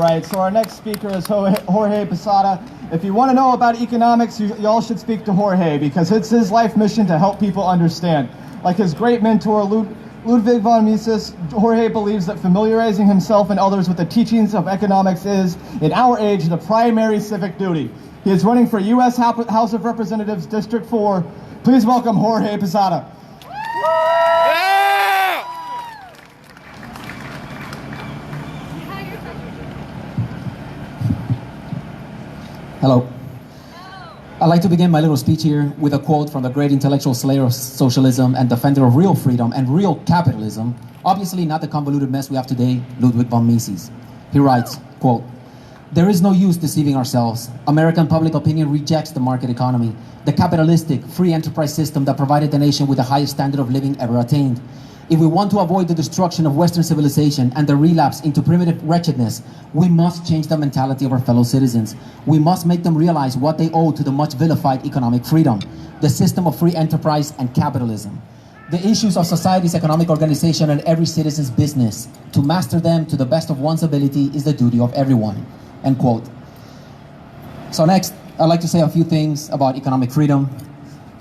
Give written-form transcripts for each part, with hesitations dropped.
Right, so our next speaker is Jorge Posada. If you want to know about economics, you all should speak to Jorge because it's his life mission to help people understand. Like his great mentor, Ludwig von Mises, Jorge believes that familiarizing himself and others with the teachings of economics is, in our age, the primary civic duty. He is running for U.S. House of Representatives, District 4. Please welcome Jorge Posada. Hello. I'd like to begin my little speech here with a quote from the great intellectual slayer of socialism and defender of real freedom and real capitalism, obviously not the convoluted mess we have today, Ludwig von Mises. He writes, quote, "There is no use deceiving ourselves. American public opinion rejects the market economy, the capitalistic, free enterprise system that provided the nation with the highest standard of living ever attained. If we want to avoid the destruction of Western civilization and the relapse into primitive wretchedness, we must change the mentality of our fellow citizens. We must make them realize what they owe to the much vilified economic freedom, the system of free enterprise and capitalism. The issues of society's economic organization and every citizen's business. To master them to the best of one's ability is the duty of everyone." End quote. So next, I'd like to say a few things about economic freedom.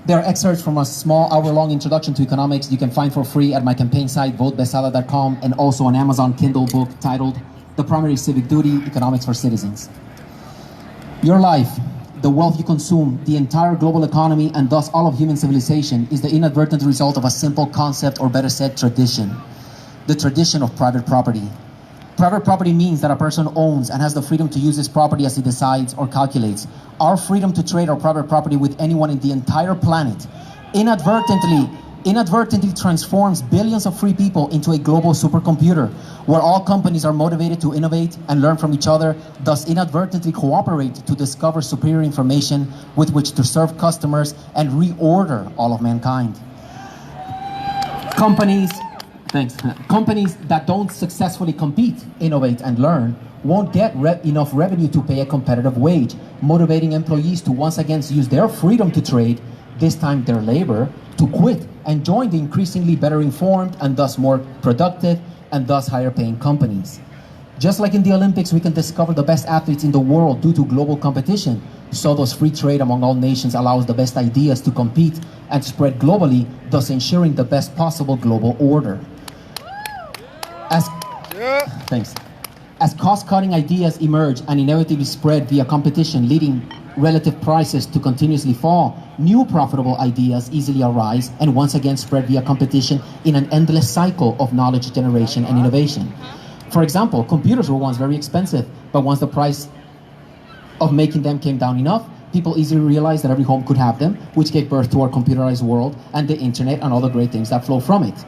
There are excerpts from a small hour-long introduction to economics you can find for free at my campaign site, votebesala.com, and also an Amazon Kindle book titled The Primary Civic Duty, Economics for Citizens. Your life, the wealth you consume, the entire global economy, and thus all of human civilization is the inadvertent result of a simple concept, or better said, tradition. The tradition of private property. Private property means that a person owns and has the freedom to use his property as he decides or calculates. Our freedom to trade our private property with anyone in the entire planet inadvertently transforms billions of free people into a global supercomputer where all companies are motivated to innovate and learn from each other, thus inadvertently cooperate to discover superior information with which to serve customers and reorder all of mankind. Companies that don't successfully compete, innovate, and learn won't get enough revenue to pay a competitive wage, motivating employees to once again use their freedom to trade, this time their labor, to quit and join the increasingly better informed and thus more productive and thus higher paying companies. Just like in the Olympics, we can discover the best athletes in the world due to global competition, so does free trade among all nations allows the best ideas to compete and spread globally, thus ensuring the best possible global order. As cost-cutting ideas emerge and inevitably spread via competition, leading relative prices to continuously fall, new profitable ideas easily arise and once again spread via competition in an endless cycle of knowledge generation and innovation. For example, computers were once very expensive, but once the price of making them came down enough, people easily realized that every home could have them, which gave birth to our computerized world and the internet and all the great things that flow from it.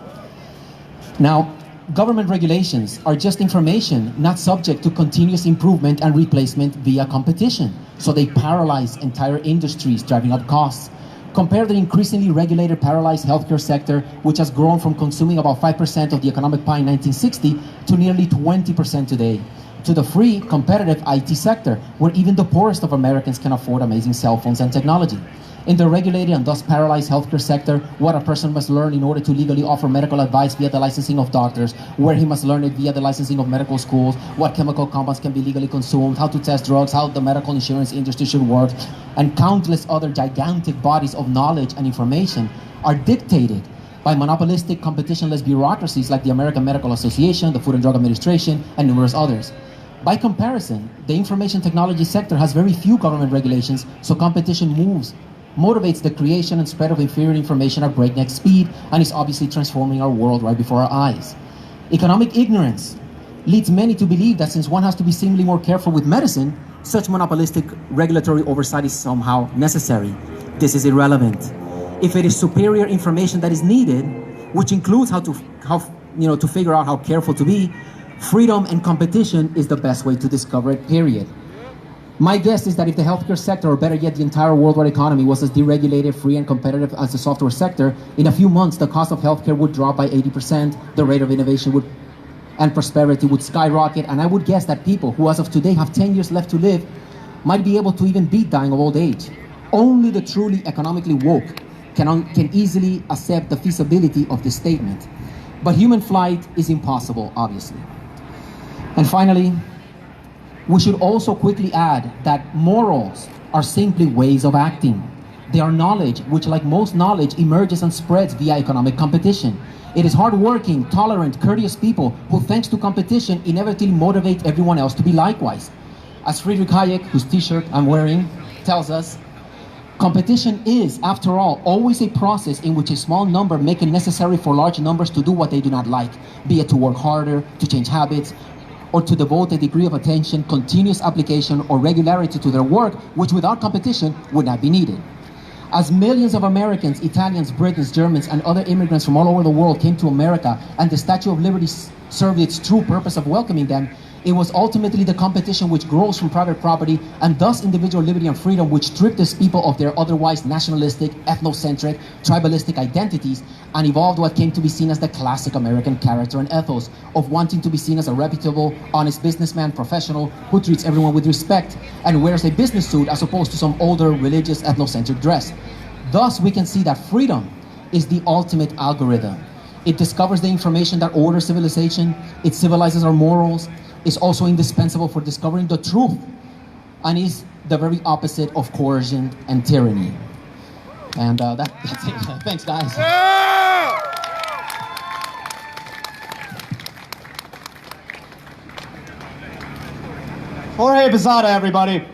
Now, government regulations are just information, not subject to continuous improvement and replacement via competition. So they paralyze entire industries, driving up costs. Compare the increasingly regulated, paralyzed healthcare sector, which has grown from consuming about 5% of the economic pie in 1960 to nearly 20% today, to the free, competitive IT sector, where even the poorest of Americans can afford amazing cell phones and technology. In the regulated and thus paralyzed healthcare sector, what a person must learn in order to legally offer medical advice via the licensing of doctors, where he must learn it via the licensing of medical schools, what chemical compounds can be legally consumed, how to test drugs, how the medical insurance industry should work, and countless other gigantic bodies of knowledge and information are dictated by monopolistic, competitionless bureaucracies like the American Medical Association, the Food and Drug Administration, and numerous others. By comparison, the information technology sector has very few government regulations, so competition motivates the creation and spread of inferior information at breakneck speed and is obviously transforming our world right before our eyes. Economic ignorance leads many to believe that since one has to be seemingly more careful with medicine, such monopolistic regulatory oversight is somehow necessary. This is irrelevant. If it is superior information that is needed, which includes how to figure out how careful to be, freedom and competition is the best way to discover it, period. My guess is that if the healthcare sector, or better yet, the entire worldwide economy was as deregulated, free, and competitive as the software sector, in a few months, the cost of healthcare would drop by 80%, the rate of innovation and prosperity would skyrocket, and I would guess that people who as of today have 10 years left to live might be able to even beat dying of old age. Only the truly economically woke can easily accept the feasibility of this statement. But human flight is impossible, obviously. And finally, We should also quickly add that morals are simply ways of acting. They are knowledge, which, like most knowledge, emerges and spreads via economic competition. It is hardworking, tolerant, courteous people who, thanks to competition, inevitably motivate everyone else to be likewise. As Friedrich Hayek, whose t-shirt I'm wearing, tells us, competition is, after all, always a process in which a small number make it necessary for large numbers to do what they do not like, be it to work harder, to change habits, or to devote a degree of attention, continuous application, or regularity to their work, which without competition would not be needed. As millions of Americans, Italians, Britons, Germans, and other immigrants from all over the world came to America, and the Statue of Liberty served its true purpose of welcoming them, it was ultimately the competition which grows from private property and thus individual liberty and freedom which stripped these people of their otherwise nationalistic, ethnocentric, tribalistic identities and evolved what came to be seen as the classic American character and ethos of wanting to be seen as a reputable, honest businessman, professional, who treats everyone with respect and wears a business suit as opposed to some older, religious, ethnocentric dress. Thus, we can see that freedom is the ultimate algorithm. It discovers the information that orders civilization, it civilizes our morals, is also indispensable for discovering the truth, and is the very opposite of coercion and tyranny. And that's it. Thanks, guys. Yeah! Jorge Posada, everybody.